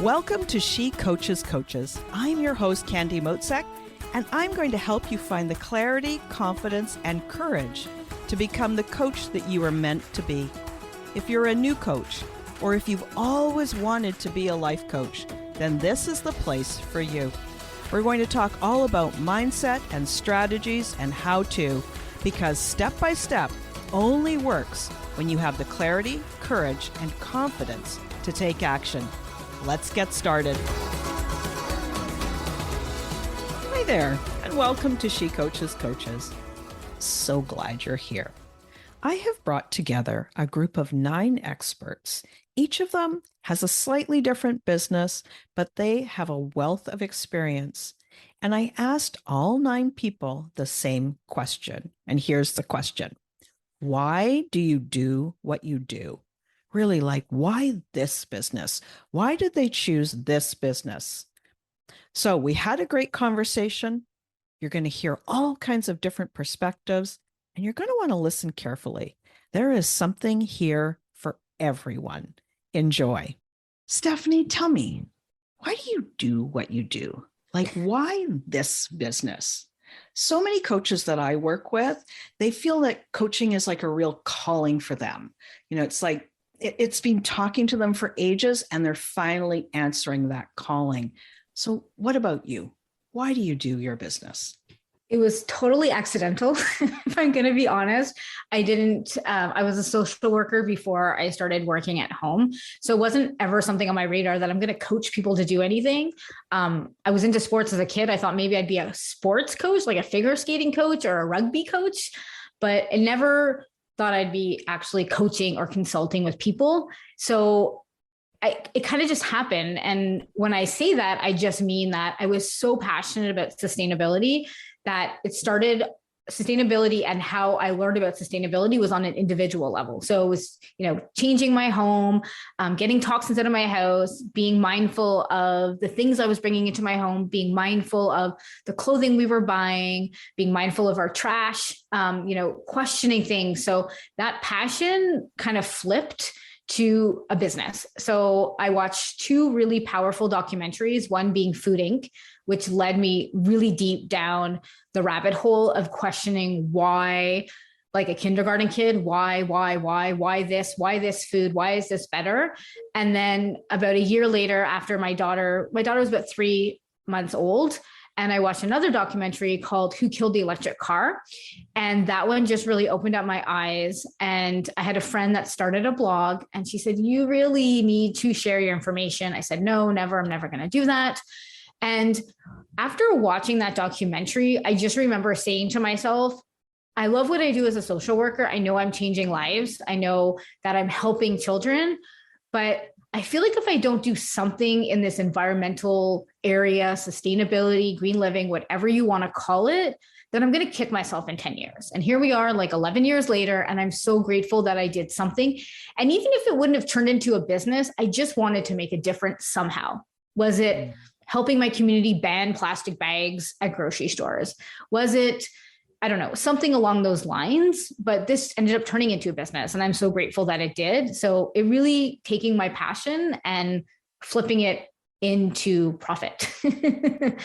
Welcome to She Coaches Coaches. I'm your host, Candy Motzek, and I'm going to help you find the clarity, confidence, and courage to become the coach that you are meant to be. If you're a new coach, or if you've always wanted to be a life coach, then this is the place for you. We're going to talk all about mindset and strategies and how to, because step by step only works when you have the clarity, courage, and confidence to take action. Let's get started. Hi there, and welcome to She Coaches Coaches. So glad you're here. I have brought together a group of 9 experts. Each of them has a slightly different business, but they have a wealth of experience. And I asked all 9 people the same question. And here's the question. Why do you do what you do? Really, like, why this business? Why did they choose this business? So we had a great conversation. You're going to hear all kinds of different perspectives, and you're going to want to listen carefully. There is something here for everyone. Enjoy. Stephanie, tell me, why do you what you do? Like, why this business? So many coaches that I work with, they feel that coaching is like a real calling for them. You know, it's like it's been talking to them for ages, and they're finally answering that calling. So what about you? Why do you do your business? It was totally accidental, if I'm going to be honest. I was a social worker before I started working at home. So it wasn't ever something on my radar that I'm going to coach people to do anything. I was into sports as a kid. I thought maybe I'd be a sports coach, like a figure skating coach or a rugby coach, but I never thought I'd be actually coaching or consulting with people. So it kind of just happened. And when I say that, I just mean that I was so passionate about sustainability that it started sustainability, and how I learned about sustainability was on an individual level. So it was, changing my home, getting toxins out of my house, being mindful of the things I was bringing into my home, being mindful of the clothing we were buying, being mindful of our trash, questioning things. So that passion kind of flipped to a business. So I watched 2 really powerful documentaries, one being Food Inc., which led me really deep down the rabbit hole of questioning why, like a kindergarten kid, why this food, why is this better? And then about a year later, after my daughter was about 3 months old, and I watched another documentary called Who Killed the Electric Car? And that one just really opened up my eyes. And I had a friend that started a blog, and she said, you really need to share your information. I said, no, never. I'm never going to do that. And after watching that documentary, I just remember saying to myself, I love what I do as a social worker. I know I'm changing lives. I know that I'm helping children, but I feel like if I don't do something in this environmental area, sustainability, green living, whatever you want to call it, then I'm going to kick myself in 10 years. And here we are, like 11 years later, and I'm so grateful that I did something. And even if it wouldn't have turned into a business, I just wanted to make a difference somehow. Was it helping my community ban plastic bags at grocery stores? Was it, I don't know, something along those lines? But this ended up turning into a business, and I'm so grateful that it did. So it really taking my passion and flipping it into profit and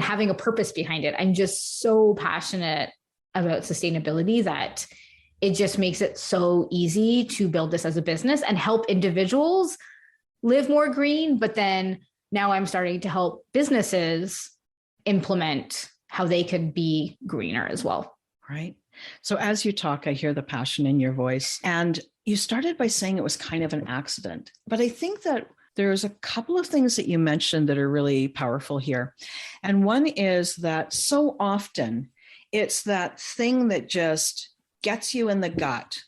having a purpose behind it. I'm just so passionate about sustainability that it just makes it so easy to build this as a business and help individuals live more green. But then now I'm starting to help businesses implement how they could be greener as well. Right. So as you talk, I hear the passion in your voice. And you started by saying it was kind of an accident. But I think that there's a couple of things that you mentioned that are really powerful here. And one is that so often it's that thing that just gets you in the gut.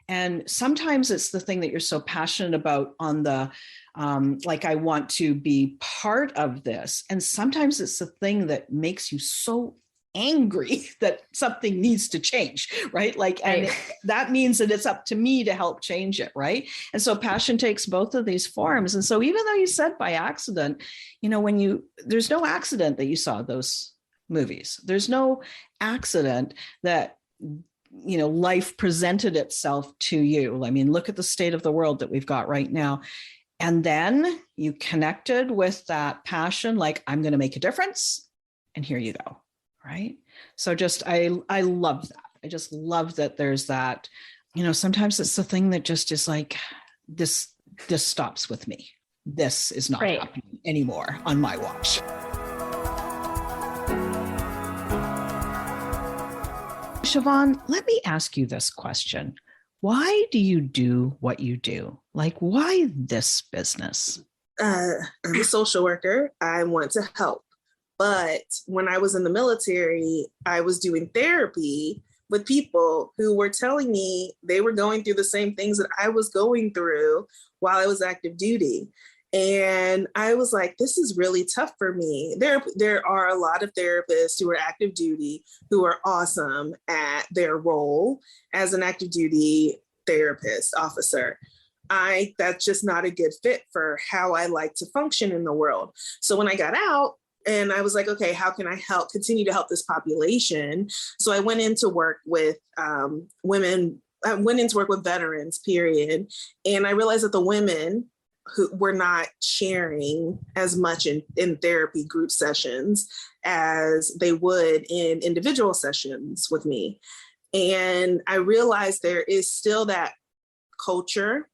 And sometimes it's the thing that you're so passionate about on the, like, I want to be part of this. And sometimes it's the thing that makes you so angry that something needs to change, right? Like, and that means that it's up to me to help change it, right? And so passion takes both of these forms. And so even though you said by accident, there's no accident that you saw those movies. There's no accident that life presented itself to you. I mean, look at the state of the world that we've got right now. And then you connected with that passion, like, I'm going to make a difference. And here you go. Right. So just, I love that. I just love that there's that, sometimes it's the thing that just is like, this stops with me. This is not happening anymore on my watch. Siobhan, let me ask you this question. Why do you do what you do? Like, why this business? I'm a social worker. I want to help. But when I was in the military, I was doing therapy with people who were telling me they were going through the same things that I was going through while I was active duty. And I was like, this is really tough for me. There are a lot of therapists who are active duty who are awesome at their role as an active duty therapist officer. That's just not a good fit for how I like to function in the world. So when I got out, and I was like, okay, how can I continue to help this population? So I went into work with women. I went into work with veterans, period. And I realized that the women who were not sharing as much in therapy group sessions as they would in individual sessions with me. And I realized there is still that culture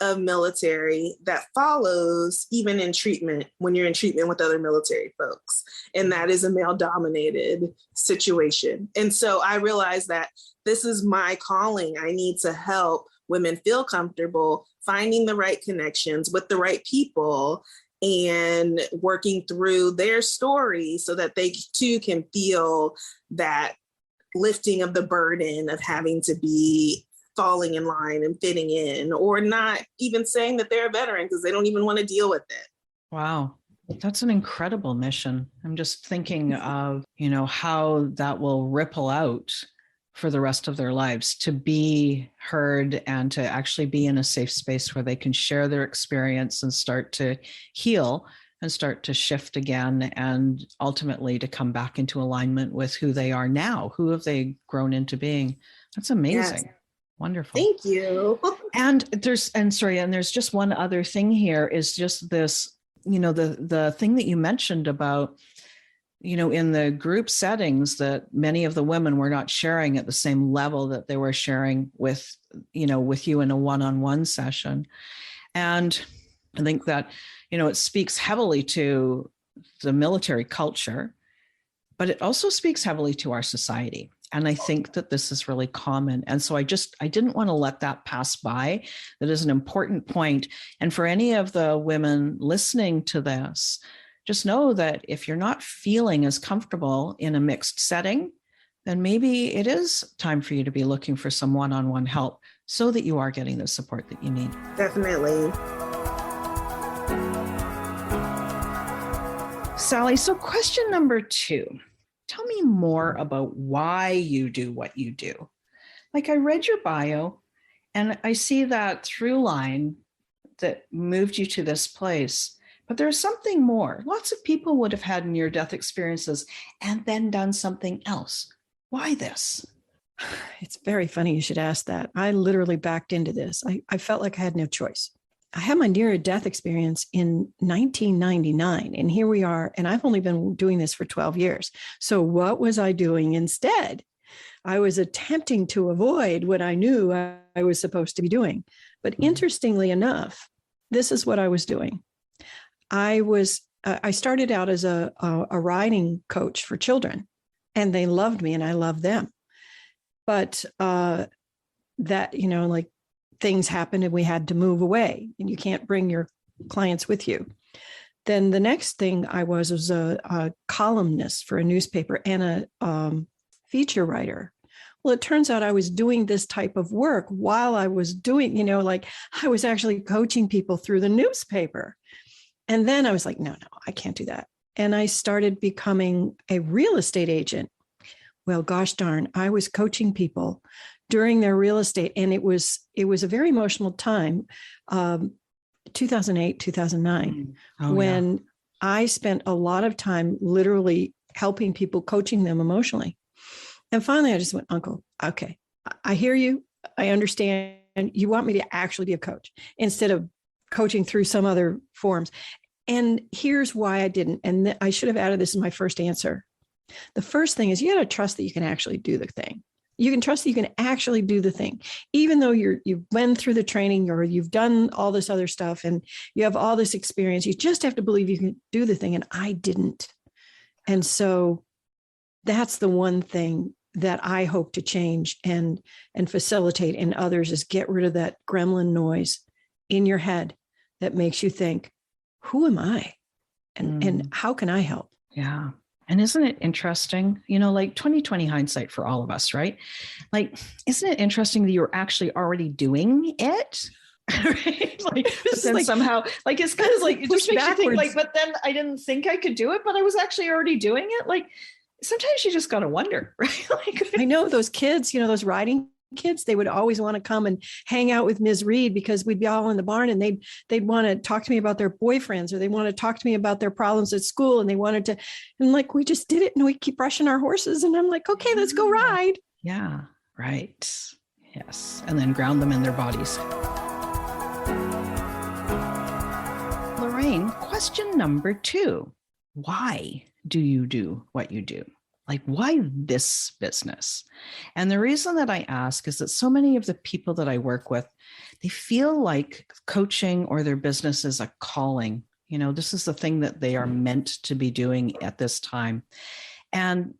of military that follows even in treatment, when you're in treatment with other military folks. And that is a male dominated situation. And so I realized that this is my calling. I need to help women feel comfortable finding the right connections with the right people and working through their story so that they too can feel that lifting of the burden of having to be falling in line and fitting in, or not even saying that they're a veteran because they don't even want to deal with it. Wow. That's an incredible mission. I'm just thinking of, how that will ripple out for the rest of their lives, to be heard and to actually be in a safe space where they can share their experience and start to heal and start to shift again, and ultimately to come back into alignment with who they are now. Who have they grown into being? That's amazing. Yes. Wonderful. Thank you. And there's just one other thing here, is just this, the thing that you mentioned about, in the group settings, that many of the women were not sharing at the same level that they were sharing with you in a one-on-one session. And I think that, it speaks heavily to the military culture, but it also speaks heavily to our society. And I think that this is really common. And so I didn't want to let that pass by. That is an important point. And for any of the women listening to this, just know that if you're not feeling as comfortable in a mixed setting, then maybe it is time for you to be looking for some one-on-one help so that you are getting the support that you need. Definitely. Sally, so question number 2. Tell me more about why you do what you do. Like, I read your bio and I see that through line that moved you to this place, but there's something more. Lots of people would have had near-death experiences and then done something else. Why this? It's very funny you should ask that. I literally backed into this. I felt like I had no choice. I had my near-death experience in 1999, and here we are, and I've only been doing this for 12 years. So what was I doing instead? I was attempting to avoid what I knew I was supposed to be doing. But interestingly enough, this is what I was doing. I started out as a riding coach for children, and they loved me and I loved them. But that, things happened and we had to move away, and you can't bring your clients with you. Then the next thing I was a columnist for a newspaper and a feature writer. Well, it turns out I was doing this type of work while I was doing, I was actually coaching people through the newspaper. And then I was like, no, I can't do that. And I started becoming a real estate agent. Well, gosh darn, I was coaching people during their real estate. And it was a very emotional time, 2008, 2009, when I spent a lot of time literally helping people, coaching them emotionally. And finally, I just went, Uncle, okay, I hear you. I understand. You want me to actually be a coach instead of coaching through some other forms. And here's why I didn't. And I should have added this in my first answer. The first thing is you got to trust that you can actually do the thing. You can trust that you can actually do the thing, even though you've been through the training or you've done all this other stuff and you have all this experience. You just have to believe you can do the thing. And I didn't. And so that's the one thing that I hope to change and facilitate in others is get rid of that gremlin noise in your head that makes you think, who am I? And how can I help? Yeah. And isn't it interesting, like 2020 hindsight for all of us, right? Like, isn't it interesting that you're actually already doing it? Right? Like, but then somehow, like, it's kind of like, it just makes you think, like, but then I didn't think I could do it, but I was actually already doing it. Like, sometimes you just got to wonder, right? Like, I know those kids, those riding kids, they would always want to come and hang out with Ms. Reed because we'd be all in the barn and they'd want to talk to me about their boyfriends or they want to talk to me about their problems at school. And they wanted to, and like, we just did it and we keep brushing our horses. And I'm like, okay, let's go ride. Yeah. Right. Yes. And then ground them in their bodies. Lorraine, question number 2. Why do you do what you do? Like, why this business? And the reason that I ask is that so many of the people that I work with, they feel like coaching or their business is a calling. This is the thing that they are meant to be doing at this time. And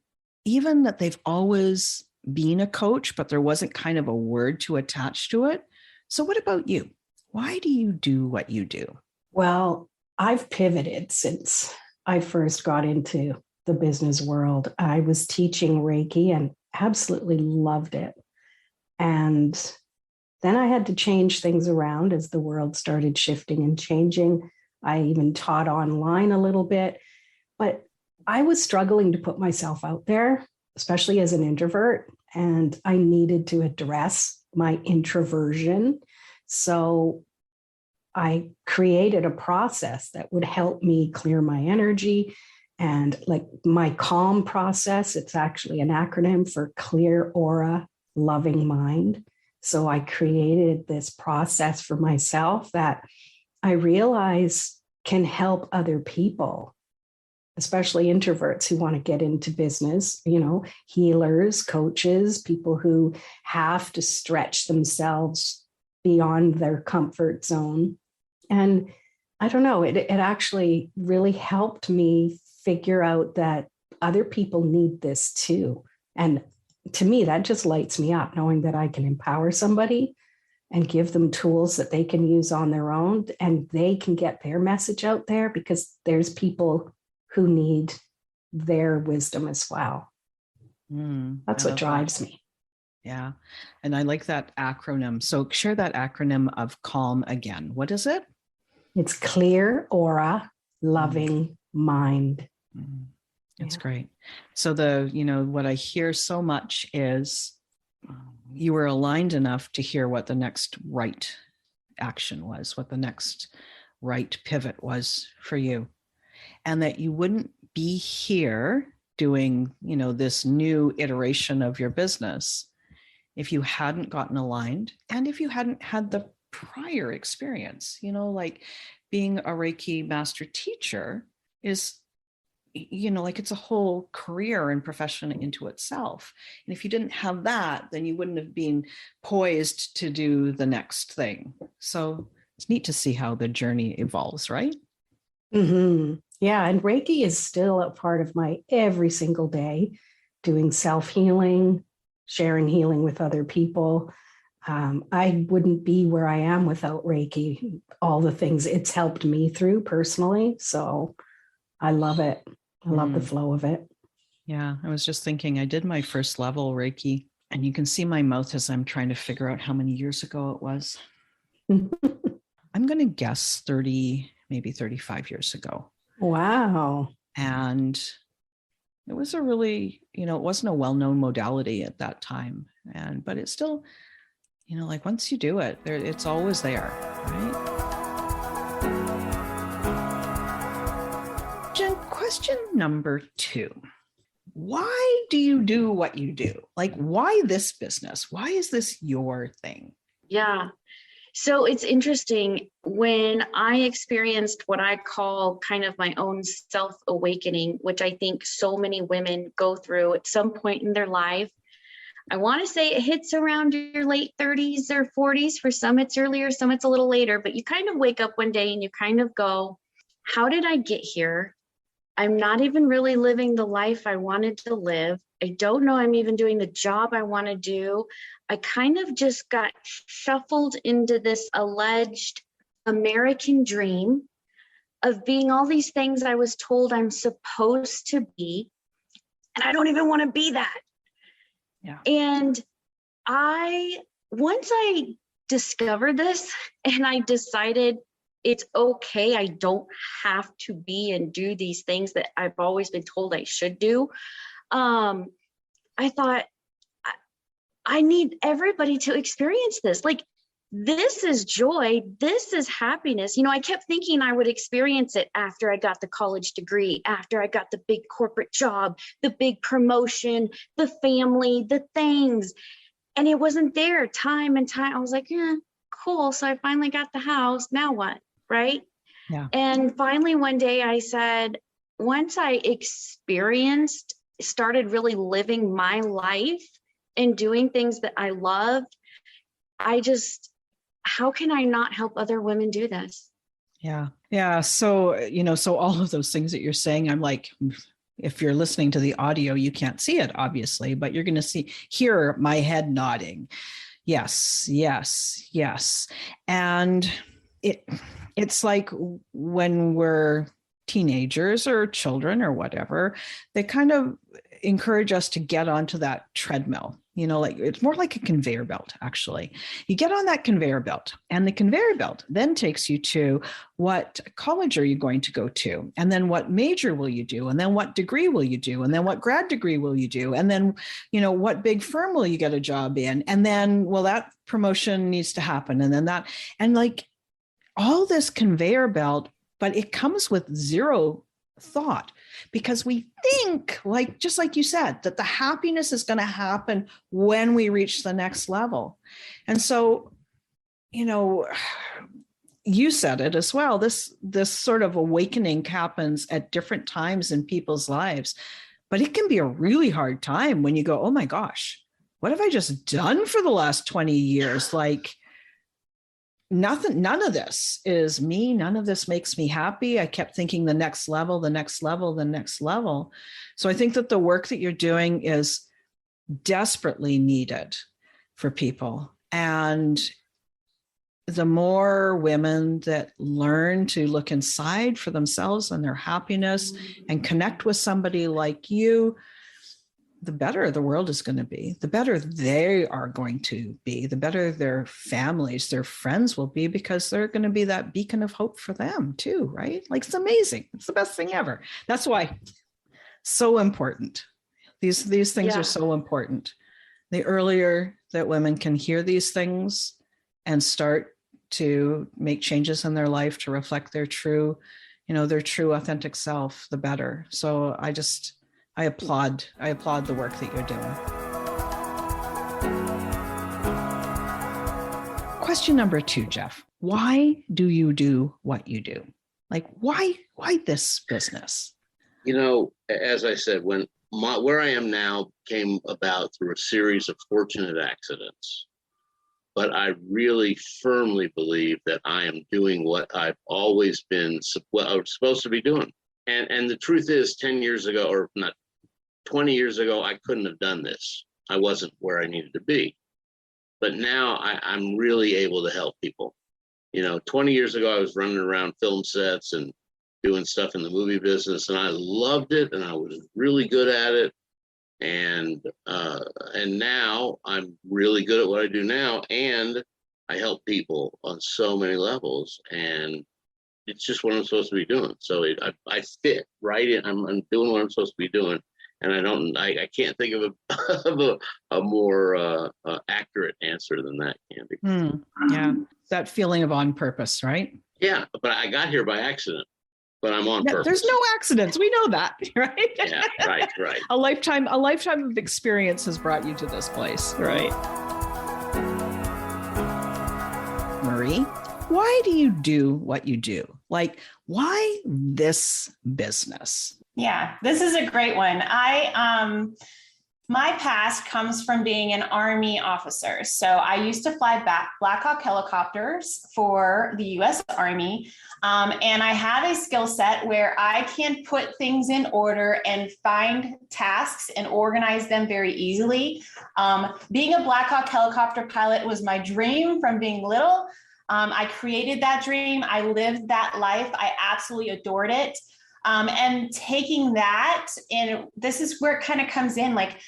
even that they've always been a coach, but there wasn't kind of a word to attach to it. So what about you? Why do you do what you do? Well, I've pivoted since I first got into the business world. I was teaching Reiki and absolutely loved it. And then I had to change things around as the world started shifting and changing. I even taught online a little bit, but I was struggling to put myself out there, especially as an introvert, and I needed to address my introversion. So I created a process that would help me clear my energy. And like my calm process, it's actually an acronym for Clear Aura, Loving Mind. So I created this process for myself that I realize can help other people, especially introverts who want to get into business, healers, coaches, people who have to stretch themselves beyond their comfort zone. And I don't know, it actually really helped me figure out that other people need this too. And to me, that just lights me up, knowing that I can empower somebody and give them tools that they can use on their own and they can get their message out there because there's people who need their wisdom as well. That's what drives me. Yeah. And I like that acronym. So share that acronym of CALM again. What is it? It's Clear Aura, Loving Mind. That's great. So what I hear so much is you were aligned enough to hear what the next right action was, what the next right pivot was for you. And that you wouldn't be here doing, this new iteration of your business if you hadn't gotten aligned and if you hadn't had the prior experience, like being a Reiki master teacher is, like it's a whole career and profession into itself. And if you didn't have that, then you wouldn't have been poised to do the next thing. So it's neat to see how the journey evolves, right? Mm-hmm. Yeah. And Reiki is still a part of my every single day, doing self-healing, sharing healing with other people. I wouldn't be where I am without Reiki, all the things it's helped me through personally. So I love it. I love the flow of it. Yeah. I was just thinking, I did my first level Reiki and you can see my mouth as I'm trying to figure out how many years ago it was. I'm going to guess 30, maybe 35 years ago. Wow. And it was a really, it wasn't a well-known modality at that time. But it's still, like once you do it, it's always there, right? Jen, question number 2. Why do you do what you do? Like, why this business? Why is this your thing? Yeah. So it's interesting when I experienced what I call kind of my own self-awakening, which I think so many women go through at some point in their life. I want to say it hits around your late 30s or 40s. For some, it's earlier, some it's a little later, but you kind of wake up one day and you kind of go, how did I get here? I'm not even really living the life I wanted to live. I don't know I'm even doing the job I want to do. I kind of just got shuffled into this alleged American dream of being all these things I was told I'm supposed to be. And I don't even want to be that. Yeah. And once I discovered this and I decided it's okay, I don't have to be and do these things that I've always been told I should do. I thought, I need everybody to experience this. Like, this is joy. This is happiness. You know, I kept thinking I would experience it after I got the college degree, after I got the big corporate job, the big promotion, the family, the things. And it wasn't there time and time. I was like, yeah, cool. So I finally got the house. Now what? Right? Yeah. And finally, one day I said, once I started really living my life and doing things that I loved, how can I not help other women do this? Yeah. Yeah. So, so all of those things that you're saying, I'm like, if you're listening to the audio, you can't see it, obviously, but you're going to hear my head nodding. Yes, yes, yes. And it's like when we're teenagers or children or whatever, they kind of encourage us to get onto that treadmill. Like it's more like a conveyor belt, actually. You get on that conveyor belt, and the conveyor belt then takes you to what college are you going to go to? And then what major will you do? And then what degree will you do? And then what grad degree will you do? And then, what big firm will you get a job in? And then, well, that promotion needs to happen. And then that, and like all this conveyor belt, but it comes with zero thought, because we think, like, just like you said, that the happiness is going to happen when we reach the next level. And so, you said it as well, this sort of awakening happens at different times in people's lives, but it can be a really hard time when you go, oh my gosh, what have I just done for the last 20 years? Like, none of this is me. None of this makes me happy. I kept thinking the next level, the next level, the next level. So I think that the work that you're doing is desperately needed for people. And the more women that learn to look inside for themselves and their happiness and connect with somebody like you, the better the world is going to be, the better they are going to be, the better their families, their friends will be, because they're going to be that beacon of hope for them too, right? Like, it's amazing. It's the best thing ever. That's why so important. These things are so important. The earlier that women can hear these things and start to make changes in their life to reflect their true, their true authentic self, the better. So I applaud the work that you're doing. Question number 2, Jeff. Why do you do what you do? Like, why this business? As I said, when where I am now came about through a series of fortunate accidents, but I really firmly believe that I am doing what I've always been I was supposed to be doing. And the truth is, 10 years ago, or not 20 years ago, I couldn't have done this. I wasn't where I needed to be. But now I'm really able to help people. 20 years ago, I was running around film sets and doing stuff in the movie business, and I loved it, and I was really good at it. And now I'm really good at what I do now, and I help people on so many levels, and it's just what I'm supposed to be doing. So I fit right in. I'm doing what I'm supposed to be doing. And I can't think of a more accurate answer than that, Candy. Yeah, that feeling of on purpose, right? Yeah, but I got here by accident, but I'm on purpose. There's no accidents. We know that, right? Yeah, right. A lifetime of experience has brought you to this place, right? Mary, why do you do what you do? Like, why this business? Yeah, this is a great one. My past comes from being an Army officer. So I used to fly Black Hawk helicopters for the US Army. And I have a skill set where I can put things in order and find tasks and organize them very easily. Being a Black Hawk helicopter pilot was my dream from being little. I created that dream. I lived that life. I absolutely adored it. And taking that, and this is where it kind of comes in, like,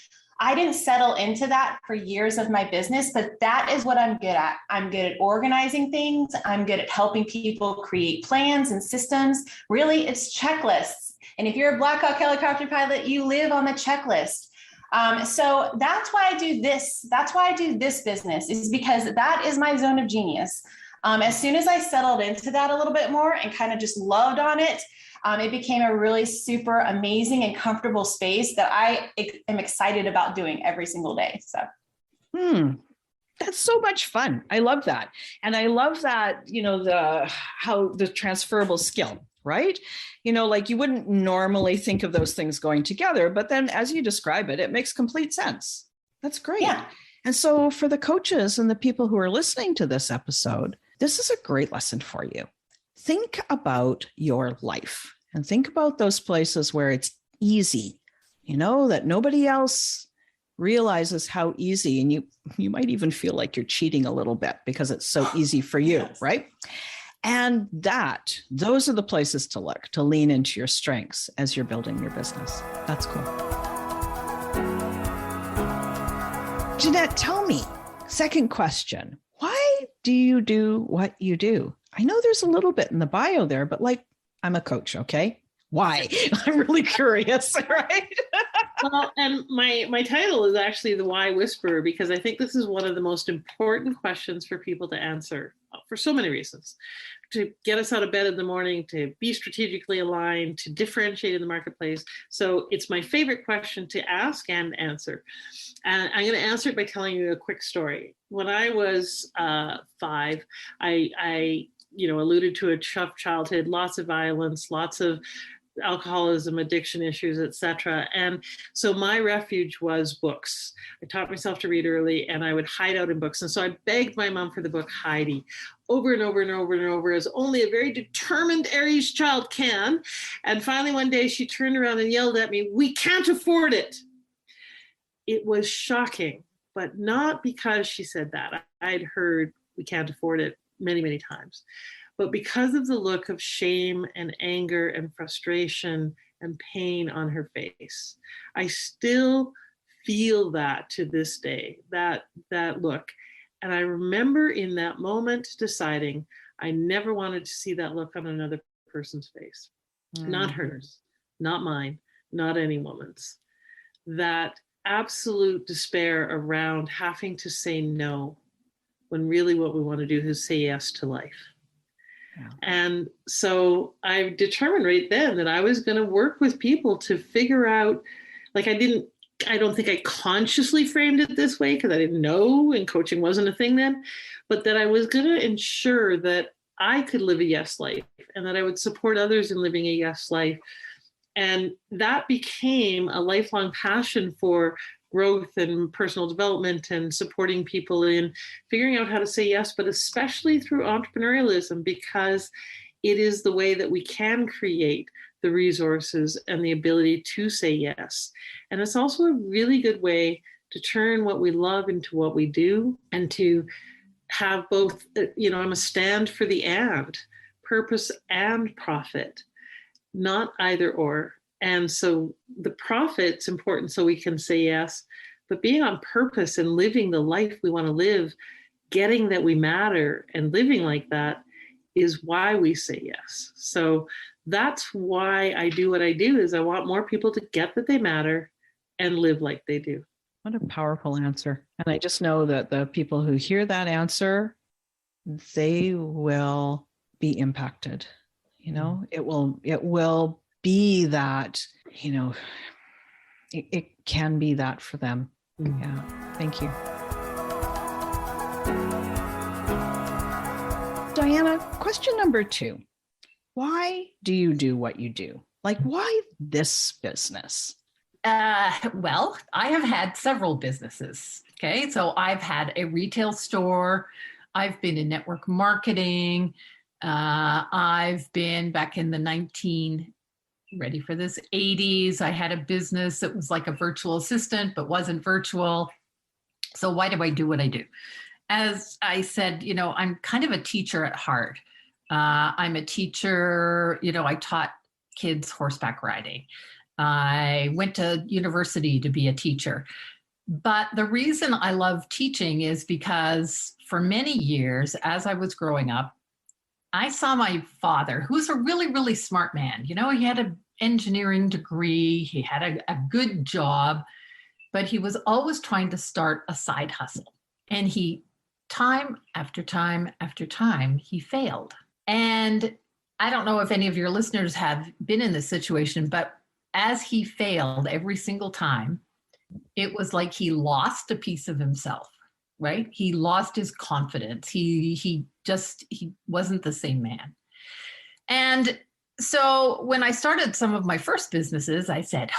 I didn't settle into that for years of my business, but that is what I'm good at. I'm good at organizing things. I'm good at helping people create plans and systems. Really, it's checklists. And if you're a Black Hawk helicopter pilot, you live on the checklist. So that's why I do this. That's why I do this business, is because that is my zone of genius. As soon as I settled into that a little bit more and kind of just loved on it, it became a really super amazing and comfortable space that I am excited about doing every single day. So, that's so much fun. I love that. And I love that, how the transferable skill, right? Like you wouldn't normally think of those things going together, but then as you describe it, it makes complete sense. That's great. Yeah. And so for the coaches and the people who are listening to this episode, this is a great lesson for you. Think about your life and think about those places where it's easy, that nobody else realizes how easy, and you might even feel like you're cheating a little bit because it's so easy for you, yes. Right? And those are the places to look, to lean into your strengths as you're building your business. That's cool. Jeanette, tell me, second question, why do you do what you do? I know there's a little bit in the bio there, but like, I'm a coach, okay? Why? I'm really curious, right? Well, and my title is actually The Why Whisperer, because I think this is one of the most important questions for people to answer for so many reasons. To get us out of bed in the morning, to be strategically aligned, to differentiate in the marketplace. So it's my favorite question to ask and answer. And I'm going to answer it by telling you a quick story. When I was 5, I alluded to a tough childhood, lots of violence, lots of alcoholism, addiction issues, etc. And so my refuge was books. I taught myself to read early, and I would hide out in books. And so I begged my mom for the book Heidi over and over and over and over, as only a very determined Aries child can. And finally one day she turned around and yelled at me, "We can't afford it." It was shocking, but not because she said that. I'd heard "we can't afford it" many, many times. But because of the look of shame and anger and frustration and pain on her face, I still feel that to this day, that look. And I remember in that moment deciding I never wanted to see that look on another person's face. Not hers, not mine, not any woman's. That absolute despair around having to say no when really what we want to do is say yes to life. Yeah. And so I determined right then that I was going to work with people to figure out, like I don't think I consciously framed it this way because I didn't know and coaching wasn't a thing then, but that I was going to ensure that I could live a yes life and that I would support others in living a yes life. And that became a lifelong passion for growth and personal development and supporting people in figuring out how to say yes, but especially through entrepreneurialism, because it is the way that we can create the resources and the ability to say yes. And it's also a really good way to turn what we love into what we do and to have both, I'm a stand for the and, purpose and profit, not either or. And so the profit's important so we can say yes, but being on purpose and living the life we want to live, getting that we matter and living like that is why we say yes. So that's why I do what I do, is I want more people to get that they matter and live like they do. What a powerful answer. And I just know that the people who hear that answer, they will be impacted. It will be that, it can be that for them. Yeah. Thank you. Diana, question number 2. Why do you do what you do? Like, why this business? Well, I have had several businesses. Okay. So I've had a retail store. I've been in network marketing. I've been back in the ready for this, 80s. I had a business that was like a virtual assistant, but wasn't virtual. So why do I do what I do? As I said, I'm kind of a teacher at heart. I'm a teacher, I taught kids horseback riding. I went to university to be a teacher. But the reason I love teaching is because for many years, as I was growing up, I saw my father, who's a really, really smart man. He had an engineering degree, he had a good job, but he was always trying to start a side hustle. And time after time after time, he failed. And I don't know if any of your listeners have been in this situation, but as he failed every single time, it was like he lost a piece of himself, right? He lost his confidence. He wasn't the same man. And so when I started some of my first businesses, I said,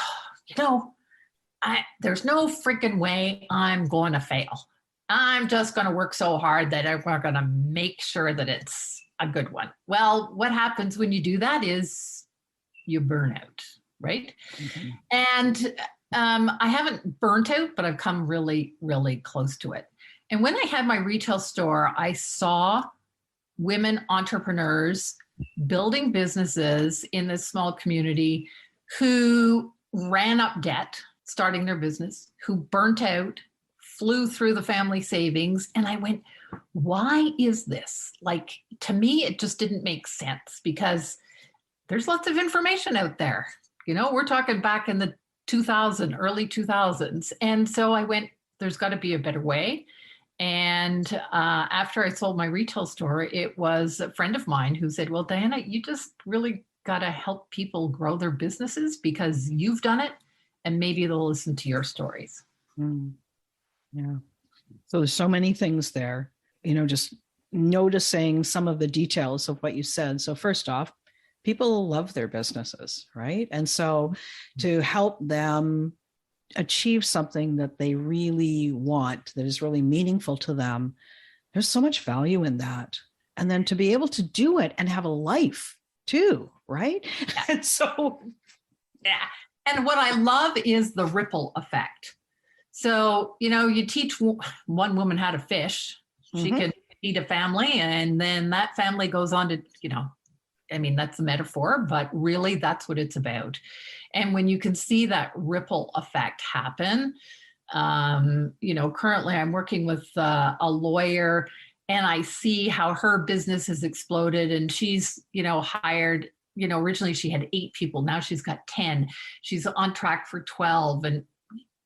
there's no freaking way I'm going to fail. I'm just going to work so hard that we're going to make sure that it's a good one. Well, what happens when you do that is you burn out, right? Mm-hmm. And I haven't burnt out, but I've come really, really close to it. And when I had my retail store, I saw women entrepreneurs building businesses in this small community who ran up debt, starting their business, who burnt out, flew through the family savings. And I went, why is this? Like, to me, it just didn't make sense because there's lots of information out there. We're talking back in the early 2000s. And so I went, there's got to be a better way. And after I sold my retail store, it was a friend of mine who said, well, Diana, you just really got to help people grow their businesses because you've done it and maybe they'll listen to your stories. Yeah. So there's so many things there, just noticing some of the details of what you said. So first off, people love their businesses, right? And so to help them achieve something that they really want, that is really meaningful to them, there's so much value in that. And then to be able to do it and have a life too, right? Yeah. And so, yeah. And what I love is the ripple effect. So, you teach one woman how to fish, she can feed a family, and then that family goes on to, that's a metaphor, but really that's what it's about. And when you can see that ripple effect happen, currently I'm working with a lawyer and I see how her business has exploded and she's, hired, originally she had 8 people. Now she's got 10. She's on track for 12. And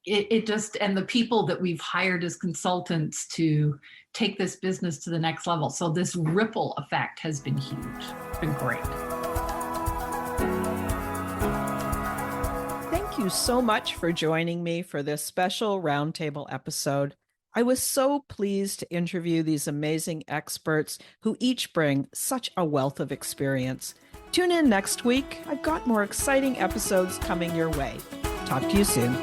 and the people that we've hired as consultants to take this business to the next level. So this ripple effect has been huge. It's been great. Thank you so much for joining me for this special roundtable episode. I was so pleased to interview these amazing experts who each bring such a wealth of experience. Tune in next week. I've got more exciting episodes coming your way. Talk to you soon.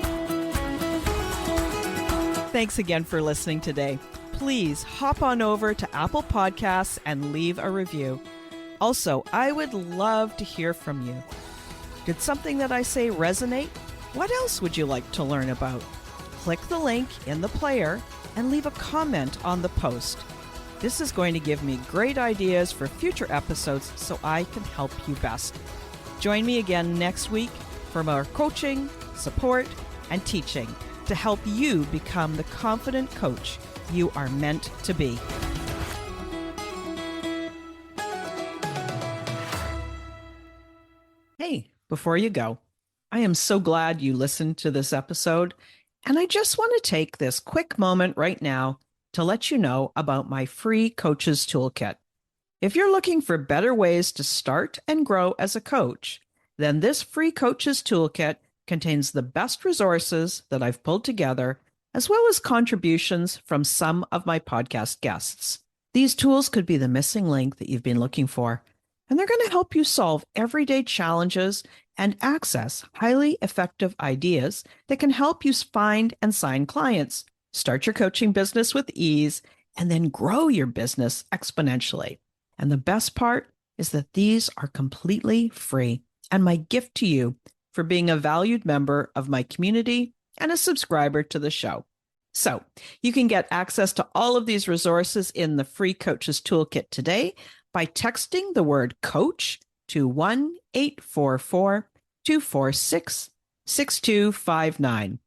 Thanks again for listening today. Please hop on over to Apple Podcasts and leave a review. Also, I would love to hear from you. Did something that I say resonate? What else would you like to learn about? Click the link in the player and leave a comment on the post. This is going to give me great ideas for future episodes so I can help you best. Join me again next week for more coaching, support, and teaching to help you become the confident coach you are meant to be. Hey, before you go, I am so glad you listened to this episode, and I just want to take this quick moment right now to let you know about my free Coaches Toolkit. If you're looking for better ways to start and grow as a coach, then this free Coaches Toolkit contains the best resources that I've pulled together, as well as contributions from some of my podcast guests. These tools could be the missing link that you've been looking for, and they're going to help you solve everyday challenges and access highly effective ideas that can help you find and sign clients, start your coaching business with ease, and then grow your business exponentially. And the best part is that these are completely free, and my gift to you for being a valued member of my community and a subscriber to the show. So you can get access to all of these resources in the free Coaches Toolkit today by texting the word coach to 1-844-246-6259.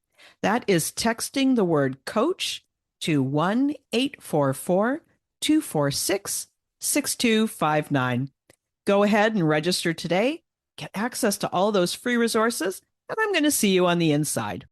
That is texting the word coach to 1-844-246-6259. Go ahead and register today, get access to all those free resources, and I'm going to see you on the inside.